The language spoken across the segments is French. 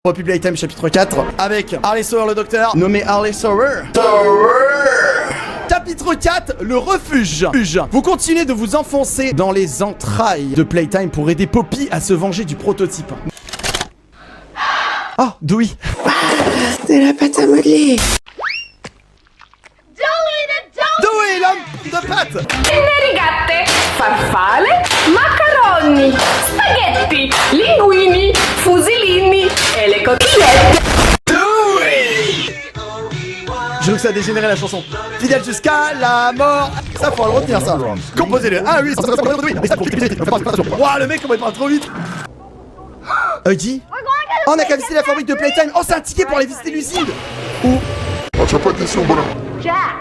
Poppy Playtime chapitre 4 avec Harley Sauer le docteur, nommé Harley Sauer. Chapitre 4, le refuge. Vous continuez de vous enfoncer dans les entrailles de Playtime pour aider Poppy à se venger du prototype. Oh, Dewey. C'est la pâte à modeler. Dewey, l'homme de pâte. Rigate, farfalle, macaroni, spaghetti, linguini, fusilini et les coquillettes. Je veux que ça a dégénéré la chanson. Fidèle jusqu'à la mort. Ça, faut le retenir, ça. Composé de 1, 8, Wouah, le mec, comment il parle trop vite. Huggy, on a qu'à visiter la fabrique de Playtime. Oh, c'est un ticket pour aller visiter l'usine. Où? Oh, tu as pas de question, bonhomme.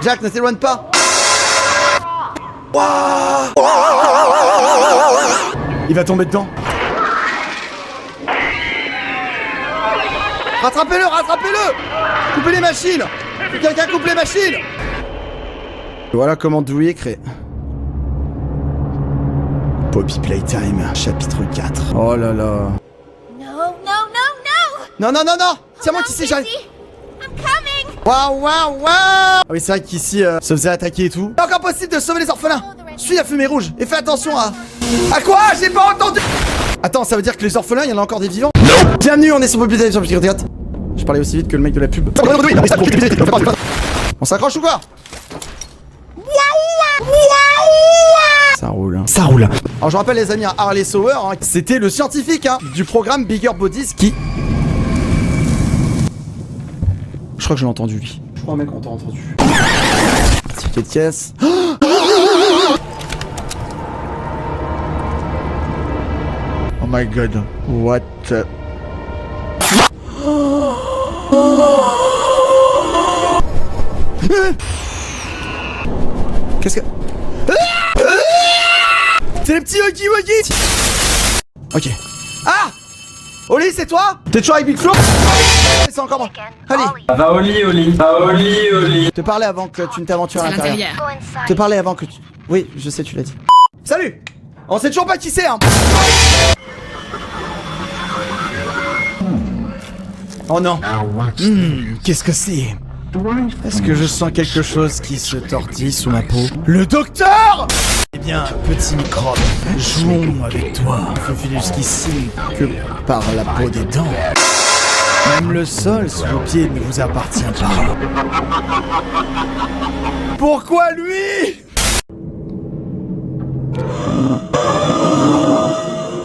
Jack, ne s'éloigne pas. Il va tomber dedans. Rattrapez-le, rattrapez-le. Coupez les machines. Quelqu'un coupe les machines. Voilà comment Dewey est créé. Poppy Playtime, chapitre 4. Oh là là. Non, non, non, non. C'est moi qui sais, j'arrive. Waouh, waouh, waouh. Ah oui, c'est vrai qu'ici, se faisait attaquer et tout. C'est encore possible de sauver les orphelins. Suis la fumée rouge et fais attention à... À quoi? J'ai pas entendu. Attends, ça veut dire que les orphelins, il y en a encore des vivants? Non. Bienvenue, on est sur Poppy Playtime chapitre 4. Je parlais aussi vite que le mec de la pub. On s'accroche ou quoi? Ça roule, hein. Ça roule. Alors je rappelle les amis, Harley Sauer, hein, c'était le scientifique du programme Bigger Bodies qui... Je crois que je l'ai entendu lui. Je crois mec qu'on t'a entendu. Ticket de caisse. Oh my god. What the... Qu'est-ce que... C'est les petits Huggy Wuggy. Ok. Ah Oli, c'est toi? T'es toujours avec Big Flo? C'est encore moi. Allez. Va au lit, Oli. Va au lit, Oli. Te parler avant que tu ne t'aventures à l'intérieur. Te parler avant que tu... Oui, je sais, tu l'as dit. Salut. On sait toujours pas qui c'est, hein. Oh non. Qu'est-ce que c'est? Est-ce que je sens quelque chose qui se tortille sous ma peau? Le docteur! Eh bien, petit microbe, jouons avec toi. Il faut filer jusqu'ici que par la peau des dents. Même le sol sous vos pieds ne vous appartient pas. Pourquoi lui?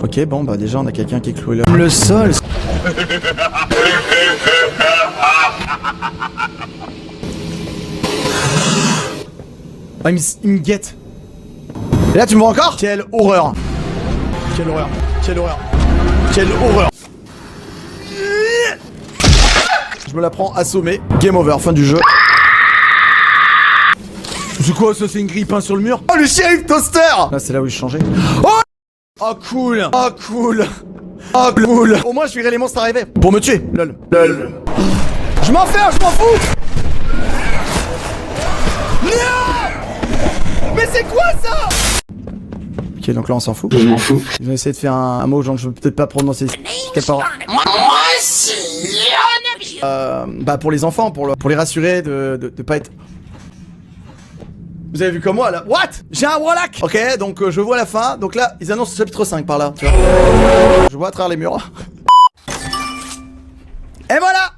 Ok, bon, bah déjà on a quelqu'un qui est cloué là. Le sol... Ah, il me guette. Et là tu me vois encore? Quelle horreur. Quelle horreur. Quelle horreur. Quelle horreur. Je me la prends assommée. Game over, fin du jeu. C'est quoi ça? C'est une grille peinte sur le mur? Oh le shérif toaster. Là c'est là où je changeais. Oh. Oh cool. Oh cool. Oh cool. Au moins je verrai les monstres arriver. Pour me tuer. Lol. Lol. Je m'en fais, je m'en fous. Mais c'est quoi ça? Ok, donc là on s'en fout. Je m'en fous. Ils ont essayé de faire un mot, genre je veux peut-être pas prononcer. Moi aussi, Bah pour les enfants, pour les rassurer de pas être... Vous avez vu comme moi là? What? J'ai un Warlock. Ok, donc je vois la fin. Donc là, ils annoncent le chapitre 5 par là. Tu vois, je vois à travers les murs. Et voilà.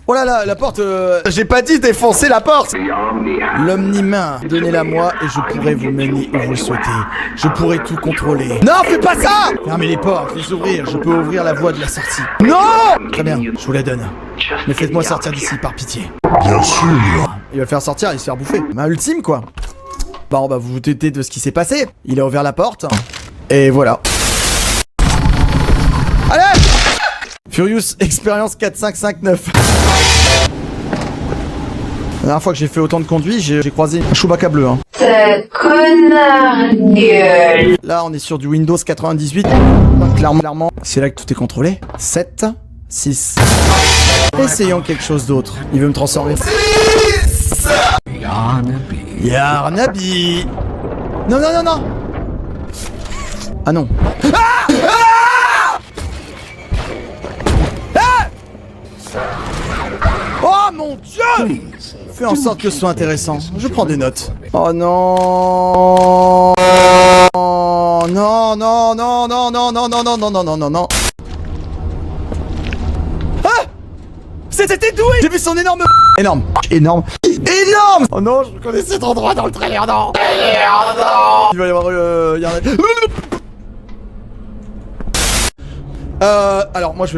Oh là là, la porte... J'ai pas dit défoncer la porte. L'omnimain, donnez-la moi et je pourrai vous mener où vous le souhaitez. Je pourrai tout contrôler. Non, fais pas ça. Fermez les portes, les ouvrir, je peux ouvrir la voie de la sortie. Non. Très bien, je vous la donne. Mais faites-moi sortir d'ici, par pitié. Bien sûr. Il va le faire sortir, il se faire bouffer. Ma ultime, quoi. Bon, bah vous vous doutez de ce qui s'est passé. Il a ouvert la porte. Et voilà. Allez. Furious Experience 4559. La dernière fois que j'ai fait autant de conduits, j'ai croisé un Chewbacca bleu. Hein. Ce connard gueule. Là, on est sur du Windows 98. Clairement, c'est là que tout est contrôlé. 7, 6. Essayons quelque chose d'autre. Il veut me transformer. 6. Yarnabi. Non, non, non, non. Ah non. Ah, ah. Oh mon Dieu! Fais en sorte que ce soit intéressant. Je prends des notes. Oh non! Non, non, non, non, non, non, non, non, non, non, non, non, non. Ah! C'était doué! J'ai vu son énorme... Énorme. Énorme. Énorme! Oh non, je reconnais cet endroit dans le trailer, non! Il va y avoir... il y a un... alors moi je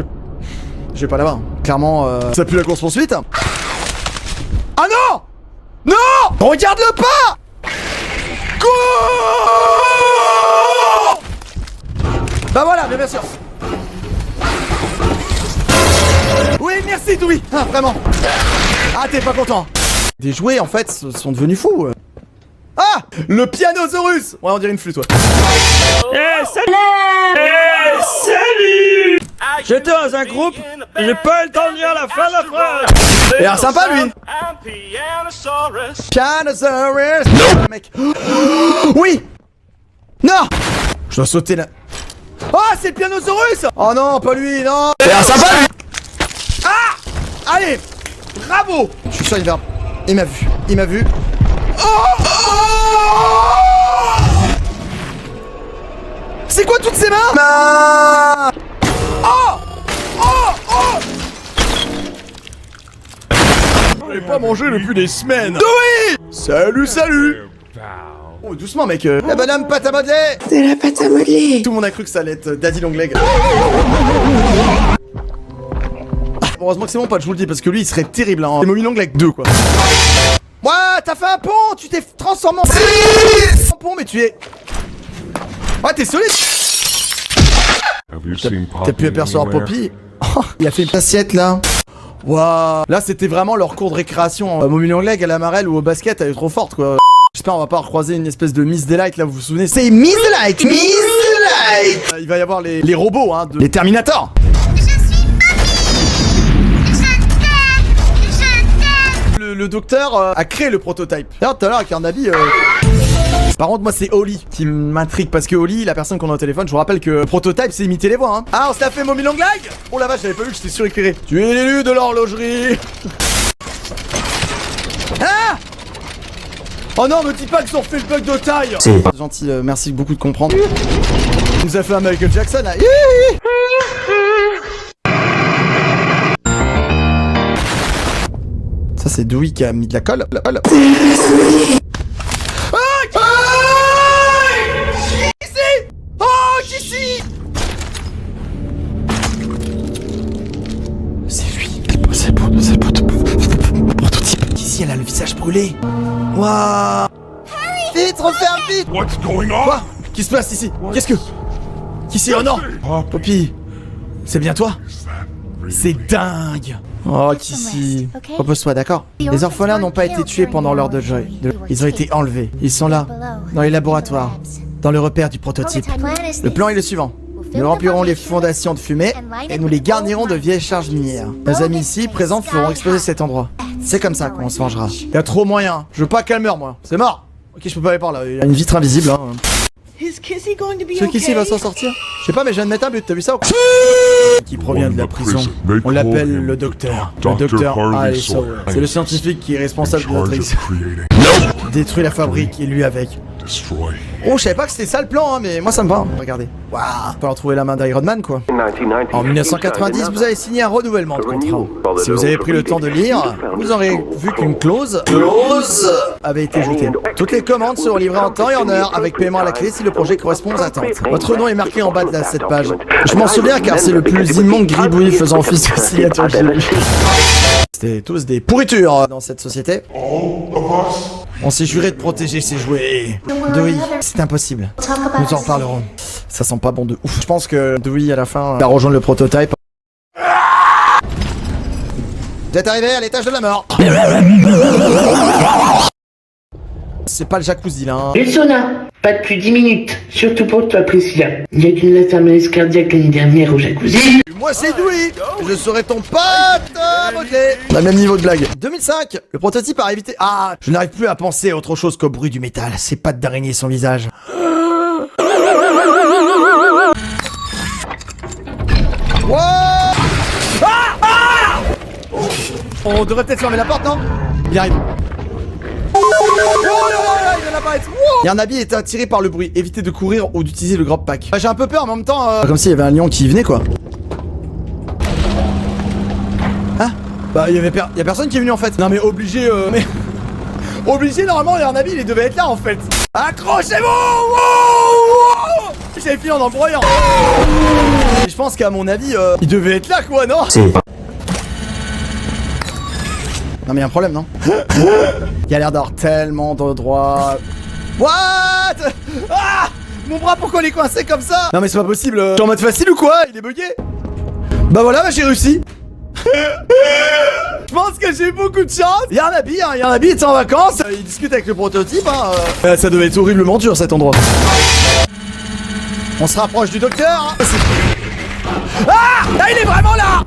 vais pas là-bas. Clairement, ça pue la course poursuite. Ah non! Non! Regarde-le pas! Cours! Bah voilà, bien sûr. Oui, merci Doui. Ah, vraiment. Ah, t'es pas content. Des jouets, en fait, sont devenus fous. Ah! Le Pianosaurus! Ouais, on dirait une flûte, ouais. Salut! J'étais dans un groupe, j'ai pas eu le temps de dire la fin de la phrase. Il a l'air sympa, lui. Pianosaurus. Non, mec. Oui. Non. Je dois sauter là. Oh, c'est le Pianosaurus. Oh non, pas lui, non. Il a l'air sympa, lui. Ah! Allez. Bravo. Je suis sûr, il m'a vu. Il m'a vu. Oh! C'est quoi toutes ces mains? Non. Oh! Oh! Oh! J'ai pas mangé depuis des semaines. Oui! Salut, salut! Oh, doucement, mec. La bonhomme pâte à modeler! De la pâte à modeler. Tout le monde a cru que ça allait être Daddy Longleg. Heureusement que c'est mon pote, je vous le dis, parce que lui, il serait terrible, hein. C'est Mommy Longleg 2, quoi. Ouais, t'as fait un pont! Tu t'es transformé en pont, mais tu es... Ouais, t'es solide! T'as pu apercevoir Poppy? Oh, il a fait une assiette là. Waouh. Là c'était vraiment leur cours de récréation. Mommy Longleg à la marelle ou au basket, elle est trop forte quoi. J'espère on va pas recroiser une espèce de Miss Delight là, vous vous souvenez? C'est Miss Delight. Miss Delight. Il va y avoir les robots hein, les Terminators. Le docteur a créé le prototype. D'ailleurs tout à l'heure avec un habit Par contre moi c'est Oli qui m'intrigue parce que Oli, la personne qu'on a au téléphone, je vous rappelle que le prototype c'est imiter les voix hein. Ah, on se l'a fait Mommy Longleg. Oh la vache, j'avais pas vu que j'étais suréclairé. Tu es l'élu de l'horlogerie. Ah! Oh non, me dis pas qu'ils ont fait le bug de taille. C'est gentil, merci beaucoup de comprendre. Il nous a fait un Michael Jackson là. Ça c'est Dewey qui a mis de la colle. Elle a le visage brûlé. Waouh. Vite, referme vite. What's going on? Quoi? Qu'est-ce qui se passe ici? Qu'est-ce que... Qui c'est? Oh non. Poppy, c'est bien toi? C'est dingue. Oh, Kissy. Repose-toi, d'accord? Les orphelins n'ont pas été tués pendant l'heure de Joy. Ils ont été enlevés. Ils sont là, dans les laboratoires, dans le repère du prototype. Le plan est le suivant. Nous remplirons les fondations de fumée et nous les garnirons de vieilles charges minières. Nos amis ici présents feront exploser cet endroit. C'est comme ça qu'on se vengera. Y'a trop moyen. Je veux pas qu'elle meure, moi. C'est mort. Ok, je peux pas aller par là. Il y a une vitre invisible, hein. Ce Kissy va s'en sortir? Je sais pas, mais je viens de mettre un but. T'as vu ça ou quoi? Qui provient de la prison. On l'appelle le docteur. Le docteur Harley Sauer. C'est le scientifique qui est responsable de notre ex. Détruit la fabrique et lui avec. Oh, je savais pas que c'était ça le plan, hein, mais moi ça me va. Hein. Regardez. Waouh, on peut retrouver la main d'Iron Man, quoi. En 1990, vous avez signé un renouvellement de contrat. Si vous avez pris le temps de lire, vous aurez vu qu'une clause avait été ajoutée. Toutes les commandes seront livrées en temps et en heure, avec paiement à la clé si le projet correspond aux attentes. Votre nom est marqué en bas de cette page. Je m'en souviens car c'est le plus immonde gribouille faisant office de signature que j'ai vu. C'était tous des pourritures dans cette société. On s'est juré de protéger ces jouets. Dewey, c'est impossible. Nous en reparlerons. Ça sent pas bon de ouf. Je pense que Dewey, à la fin, va rejoindre le prototype. Vous êtes arrivé à l'étage de la mort. C'est pas le jacuzzi là. Hein. Le sauna, pas depuis 10 minutes. Surtout pour toi, Priscilla. Il y a qu'une laisse cardiaque l'année dernière au jacuzzi. Moi c'est Dewey. Je serai ton pote. Ok. On a le même niveau de blague. 2005. Le prototype a évité. Ah, je n'arrive plus à penser à autre chose qu'au bruit du métal. C'est pas d'araignée son visage. Wow. Ah, ah. On devrait peut-être fermer la porte, non? Il arrive. Oh là là, il vient d'apparaître. Yarnabi est attiré par le bruit. Évitez de courir ou d'utiliser le grab pack. J'ai un peu peur, mais en même temps... Comme s'il y avait un lion qui venait, quoi. Ah? Bah, y a personne qui est venu, en fait. Non, mais obligé, mais... Obligé, normalement, Yarnabi, il devait être là, en fait. Accrochez-vous! Wow! J'avais fini en embroyant. Et je pense qu'à mon avis, il devait être là, quoi, non? Non mais y'a un problème, non? Il a l'air d'avoir tellement d'endroits... What? Ah! Mon bras, pourquoi il est coincé comme ça? Non mais c'est pas possible, je suis en mode facile ou quoi? Il est bugué. Bah voilà, bah j'ai réussi. Je pense que j'ai eu beaucoup de chance. Yarnabi, hein, Yarnabi était en vacances, il discute avec le prototype, hein. Ça devait être horriblement dur cet endroit. On se rapproche du docteur, hein. Ah! Là il est vraiment là!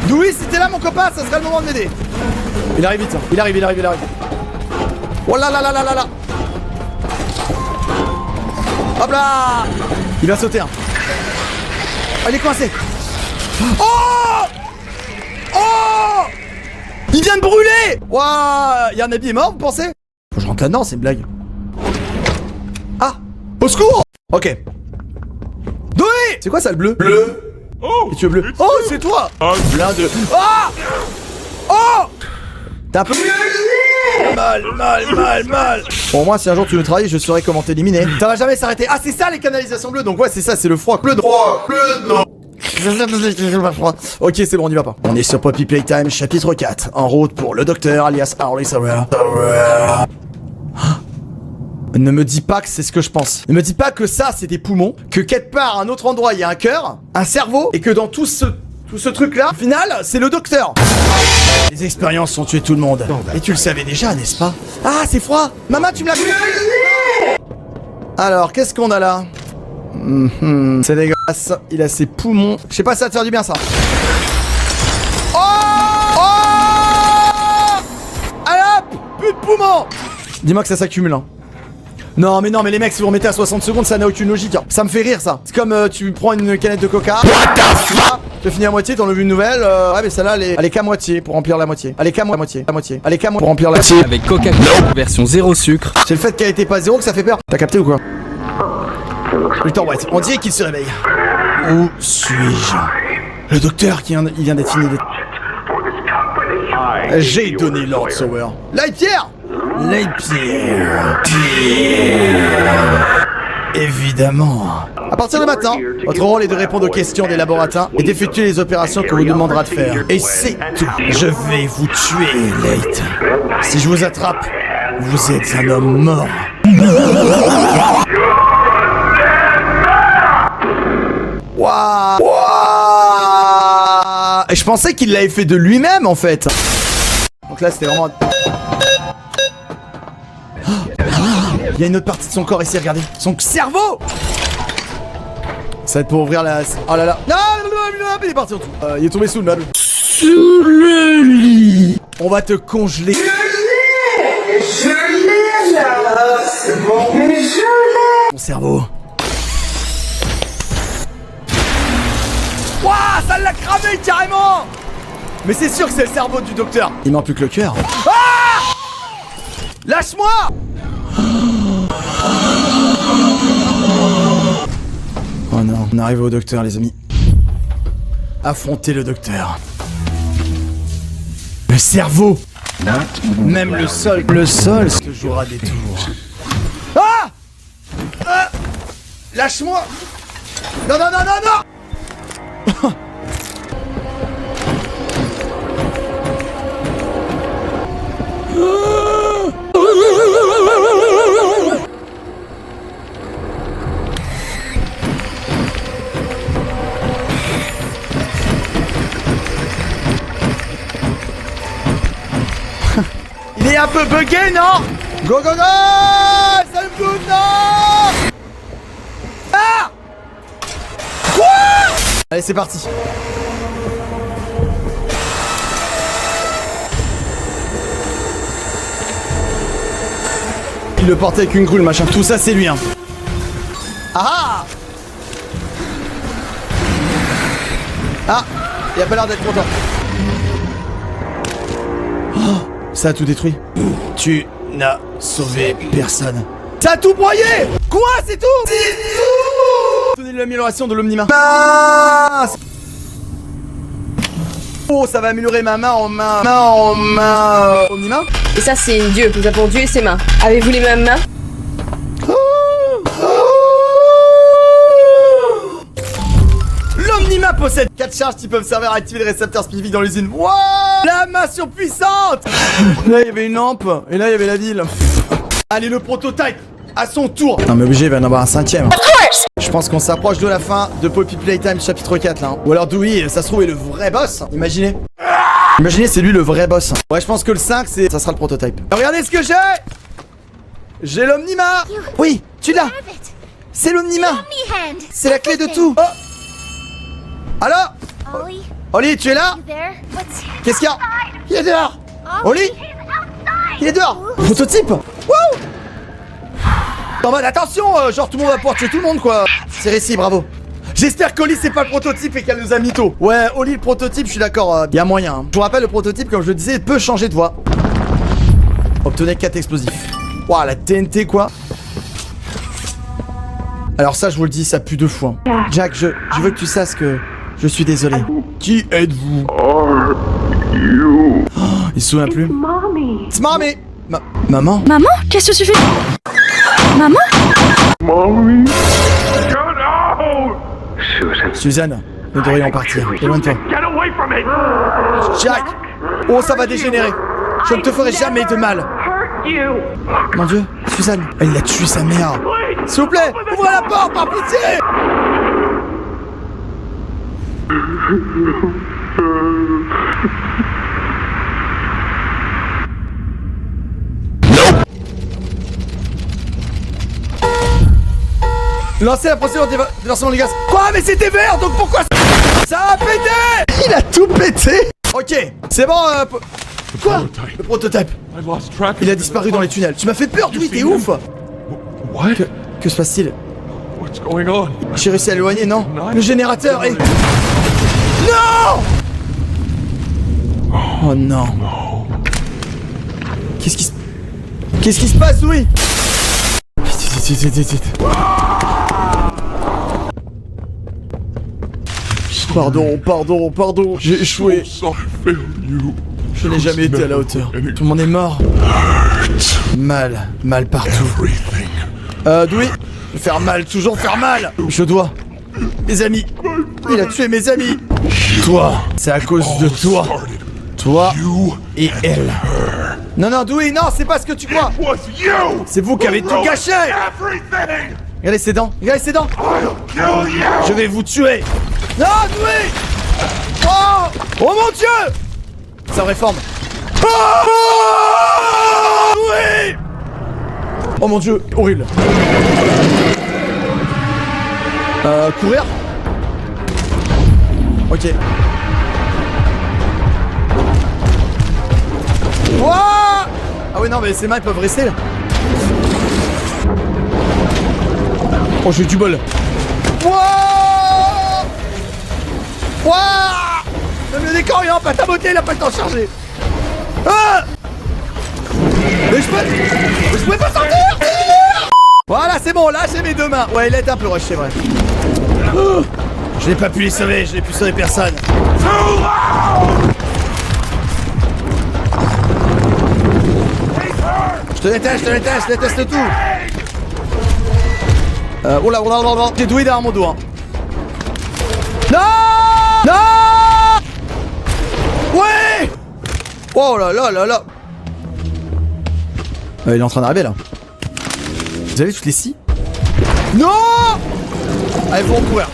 Louis, si t'es là mon copain, ça serait le moment de m'aider. Il arrive vite, hein. Il arrive. Oh là là là là là là. Hop là. Il va sauter, hein. Oh, il est coincé. Oh! Oh! Il vient de brûler. Waouh. Yarnabi est mort, vous pensez? Faut que je rentre là-dedans, c'est une blague. Ah! Au secours! Ok. Louis! C'est quoi ça le bleu? Bleu. Oh! Et tu veux bleu? Oh, c'est toi! Plein de... Ah! Oh! T'as un peu... Mal. Bon, moi, si un jour tu veux travailler, je saurai comment t'éliminer. Ça va jamais s'arrêter. Ah, c'est ça les canalisations bleues. Donc ouais, c'est ça, c'est le froid. Bleu, froid, non. Ok, c'est bon, on y va pas. On est sur Poppy Playtime, chapitre 4. En route pour le docteur, alias Harley Sauer. Ne me dis pas que c'est ce que je pense. Ne me dis pas que ça, c'est des poumons, que quelque part, à un autre endroit, il y a un cœur, un cerveau, et que dans tout ce truc-là, au final, c'est le docteur. Les expériences ont tué tout le monde. Et tu le savais déjà, n'est-ce pas? Ah, c'est froid. Maman, tu me l'as fait. Alors, qu'est-ce qu'on a là? C'est dégueulasse. Il a ses poumons. Je sais pas si ça va te faire du bien, ça. Oh! Allez hop! Plus de poumons! Dis-moi que ça s'accumule, hein. Non mais les mecs, si vous remettez à 60 secondes, ça n'a aucune logique, hein. Ça me fait rire, ça. C'est comme tu prends une canette de coca, tu finis à moitié, t'en as vu une nouvelle, ouais mais celle-là elle est qu'à moitié pour remplir la moitié. Elle est qu'à moitié, elle est qu'à pour remplir la moitié. Avec Coca-Cola version 0 sucre. C'est le fait qu'elle était pas zéro que ça fait peur. T'as capté ou quoi? Putain, ouais, on dirait qu'il se réveille. Où suis-je? Le docteur il vient d'être fini. J'ai donné l'ordre, Sauer. Lightyear! Évidemment. À partir de maintenant, votre rôle est de répondre aux questions des laboratoires et d'effectuer les opérations qu'on vous demandera de faire. Et c'est tout. Je vais vous tuer, Leigh. Si je vous attrape, vous êtes un homme mort. Waouh! Et je pensais qu'il l'avait fait de lui-même en fait. Donc là c'était vraiment... Il y a une autre partie de son corps ici, regardez. Son cerveau! Ça va être pour ouvrir la... Oh là là. Non, il est parti en tout. Il est tombé sous le meuble. Sous le lit. On va te congeler. Je l'ai là. C'est bon. Je l'ai. Ton cerveau. Waouh, ça l'a cramé carrément. Mais c'est sûr que c'est le cerveau du docteur. Il manque plus que le cœur. Ah! Lâche-moi! Oh non, on arrive au docteur les amis. Affrontez le docteur. Le cerveau. Même le sol se jouera des tours. Ah! Lâche-moi! Non, non, non, non, non! Il est un peu bugué, non? Go, go, go! Ça me fout, non! Ah! Quoi? Allez, c'est parti. Il le portait avec une grue, le machin. Tout ça, c'est lui, hein. Ah! Ah, il a pas l'air d'être content. Oh, ça a tout détruit. Tu n'as sauvé personne. Ça a tout broyé. Quoi, c'est tout? C'est tout. Donnez l'amélioration de l'omnima. Mince. Oh, ça va améliorer ma main en main. Omnima. Et ça, c'est une dieu. Nous avons Dieu et ses mains. Avez-vous les mêmes mains? L'Omnima possède 4 charges qui peuvent servir à activer les récepteurs spécifiques dans l'usine. Wow, la main surpuissante. Là, il y avait une lampe. Et là, il y avait la ville. Allez, le prototype à son tour. Non, mais obligé, il va en avoir un 5ème. Je pense qu'on s'approche de la fin de Poppy Playtime chapitre 4 là. Ou alors Dewey, ça se trouve, est le vrai boss. Imaginez. Imaginez, c'est lui le vrai boss. Ouais, je pense que le 5, ça sera le prototype. Regardez ce que j'ai. J'ai l'Omnima. Oui, tu l'as. C'est l'Omnima. C'est la clé de tout. Oh. Alors Oli, tu es là? Qu'est-ce qu'il y a? Il est dehors. Oli, il est dehors. Prototype. Wouh. En mode attention, genre tout le monde va pouvoir tuer tout le monde quoi. C'est réussi, bravo. J'espère qu'Oli c'est pas le prototype et qu'elle nous a mytho. Ouais, Oli le prototype, je suis d'accord, y a moyen. Hein. Je vous rappelle, le prototype, comme je le disais, peut changer de voix. Obtenez 4 explosifs. Waouh, la TNT quoi. Alors ça, je vous le dis, ça pue de fou. Hein. Jack, je veux que tu saches que je suis désolé. Qui êtes-vous? Oh, il se souvient plus. It's mommy. Maman? Maman? Qu'est-ce que tu fais? Maman? Mommy. Suzanne, nous devrions partir. Éloigne-toi. Jack! Oh, ça va dégénérer. Je ne te ferai jamais de mal. Mon Dieu, Suzanne, elle a tué sa mère. S'il vous plaît, ouvrez la porte, par pitié! Lancez la procédure de déversement du gaz. Quoi? Mais c'était vert, donc pourquoi ça a pété? Il a tout pété. Ok, c'est bon. Quoi? Le prototype. Il a disparu dans les tunnels. Tu m'as fait peur, oui, t'es ouf. Que se passe-t-il? J'ai réussi à l'éloigner, non? Le générateur est... Non! Oh non. Qu'est-ce qui se passe, oui? Pardon, j'ai échoué. Je n'ai jamais été à la hauteur. Tout le monde est mort. Mal partout. Dewey, faire mal, toujours faire mal. Je dois. Mes amis. Il a tué mes amis. Toi, c'est à cause de toi. Toi et elle. Non, Dewey, non, c'est pas ce que tu crois. C'est vous qui avez tout gâché. Regardez ses dents, Je vais vous tuer. Non, Dewey. Oh mon Dieu. Ça réforme. Dewey. Oh mon Dieu, horrible. Courir. Ok. Wouah. Ah oui non mais ces mains peuvent rester là. Oh j'ai eu du bol. Wouah. Même le décor il est en pâte à modeler, il a pas le temps de charger. Ah. Mais je pouvais pas sortir. Voilà c'est bon, là j'ai mes deux mains. Ouais il est un peu rush c'est vrai. Je n'ai pas pu les sauver, je n'ai pu sauver personne. Je te déteste tout. Oh là, j'ai doué derrière mon dos. Hein. Non. Ouais. Oh là. Il est en train d'arriver là. Vous avez toutes les scies? Non. Allez, faut en courir.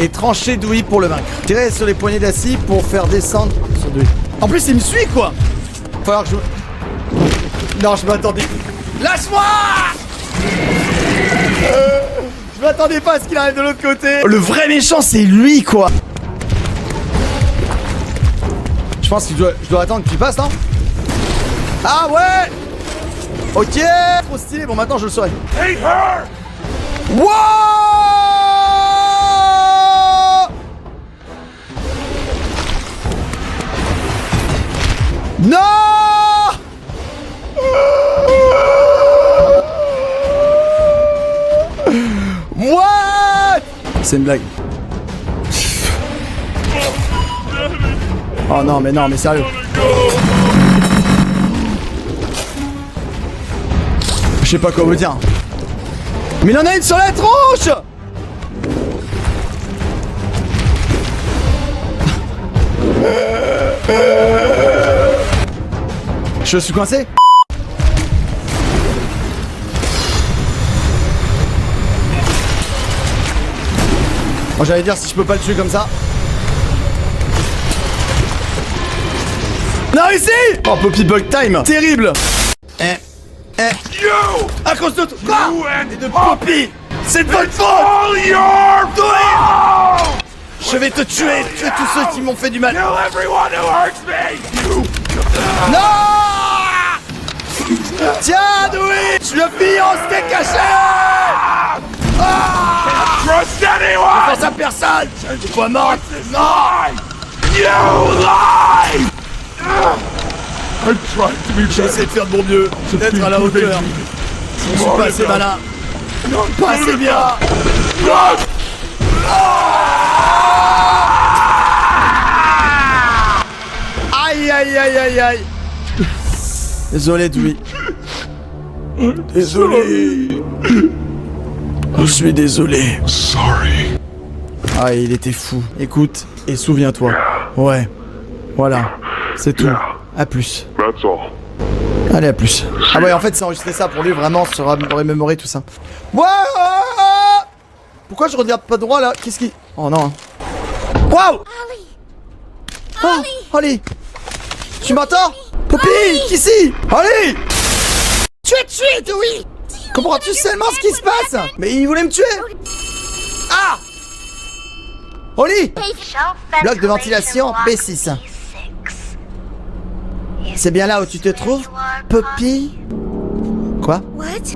Et trancher Dewey pour le vaincre. Tirez sur les poignées d'assis pour faire descendre sur Dewey. En plus, il me suit quoi. Va falloir que je... Non, je m'attendais. Lâche-moi. Je m'attendais pas à ce qu'il arrive de l'autre côté. Le vrai méchant, c'est lui quoi. Je pense que je dois attendre qu'il passe, non? Ah ouais. Ok. Trop stylé, bon maintenant je le saurai. Wow. What? C'est une blague. Oh non, mais sérieux. Je sais pas quoi vous dire. Mais il en a une sur la tronche! Je suis coincé? Bon, j'allais dire si je peux pas le tuer comme ça. Non, ici! Oh, Poppy Bug Time! Terrible! À cause de toi! Et de Poppy! C'est de votre faute! Je vais te tuer tous ceux qui m'ont fait du mal! Non! Tiens, Dewey! Je le fiance, t'es caché! Ne pense à personne! Tu vas mort! Non! J'ai essayé de faire de mon mieux, d'être à la hauteur. Je suis pas assez malin, pas assez bien. Aïe aïe aïe aïe aïe. Désolé Dewey. Désolé. Je suis désolé. Ah, il était fou. Écoute et souviens-toi. Ouais. Voilà. C'est tout. À plus. Allez, à plus. Ah ouais, en fait, c'est enregistré ça pour lui, vraiment, se remémorer tout ça. Ouais. Pourquoi je regarde pas droit, là? Qu'est-ce qui... Oh, non. Waouh! Oh, Holly! Tu m'entends? Poppy! Qu'ici? Holly! Tu es tué, Dewey! Comprends-tu seulement ce qui se passe? Mais il voulait me tuer! Ah! Holly! Bloc de ventilation B6. C'est bien là où tu te trouves, Poppy? Quoi?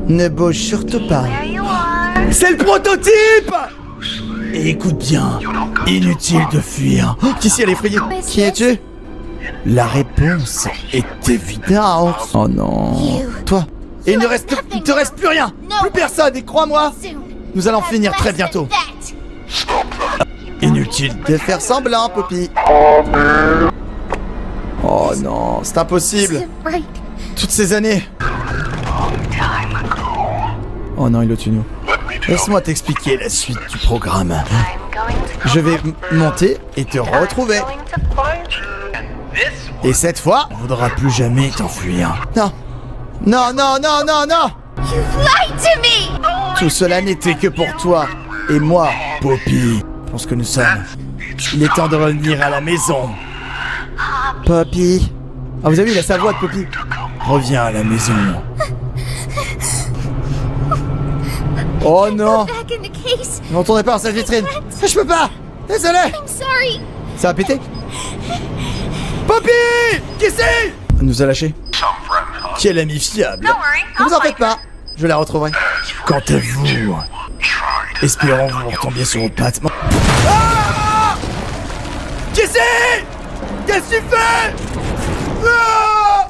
Ne bouge surtout pas. C'est le prototype! Et écoute bien, inutile de fuir. Oh, Kissy, elle est effrayée. Qui es-tu? La réponse est évidente. Oh non. Toi. Et il te reste plus rien. Plus personne, et crois-moi, nous allons finir très bientôt. Inutile de faire semblant, Poppy. Oh non, c'est impossible. Toutes ces années. Oh non, il le tue nous. Laisse-moi t'expliquer la suite du programme. Je vais monter et te retrouver. Et cette fois, il ne faudra plus jamais t'enfuir. Non. Non, non, non, non, non. Tout cela n'était que pour toi et moi, Poppy. Pour ce que nous sommes. Il est temps de revenir à la maison. Poppy. Ah, vous avez vu, il a sa voix de Poppy. Reviens à la maison. Oh non. Ne retournez pas dans cette vitrine. Je peux pas. Désolé. Ça a pété. Poppy. Qui c'est? Elle nous a lâchés. Quel ami fiable. Ne vous en faites pas. Je la retrouverai. Quant à vous, espérons vous retombiez sur vos pattes. Ah! Qui c'est? Qu'est-ce que tu fais? Ah!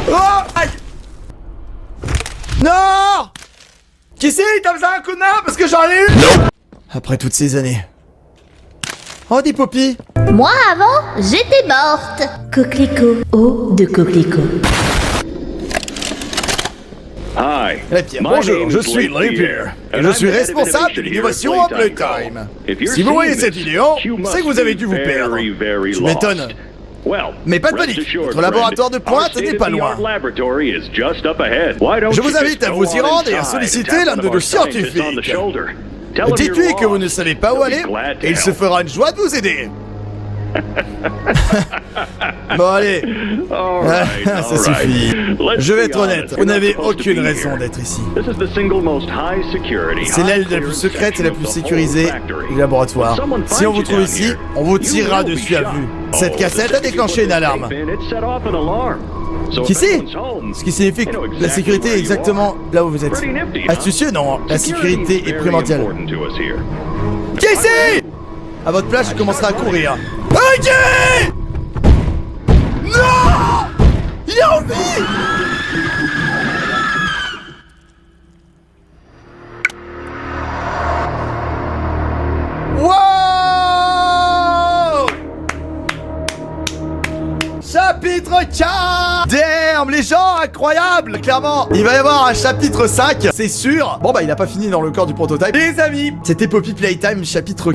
Oh! Aïe! Non! Qui c'est? T'as besoin d'un coup de main parce que j'en ai eu? Non! Après toutes ces années. Oh, dis Poppy! Moi avant, j'étais morte. Coquelicot, eau de coquelicot. Bonjour, je suis Larry Pierre et je suis responsable de l'innovation en Playtime. Si vous voyez cette vidéo, c'est que vous avez dû vous perdre. Tu m'étonnes. Mais pas de panique, notre laboratoire de pointe n'est pas loin. Je vous invite à vous y rendre et à solliciter l'un de nos scientifiques. Dites-lui que vous ne savez pas où aller et il se fera une joie de vous aider. Bon allez, ça suffit. Je vais être honnête, vous n'avez aucune raison d'être ici. C'est l'aile la plus secrète et la plus sécurisée du laboratoire. Si on vous trouve ici, on vous tirera dessus à vue. Cette cassette a déclenché une alarme. Qui c'est? Ce qui signifie que la sécurité est exactement là où vous êtes. Astucieux? Non, la sécurité est primordiale. Qui c'est? À votre place, je commencerai à courir. Ok! Non! Il est en vie! chapitre 4. Damn, les gens, incroyable. Clairement, il va y avoir un chapitre 5, c'est sûr. Bon bah il a pas fini dans le corps du prototype. Les amis, c'était Poppy Playtime chapitre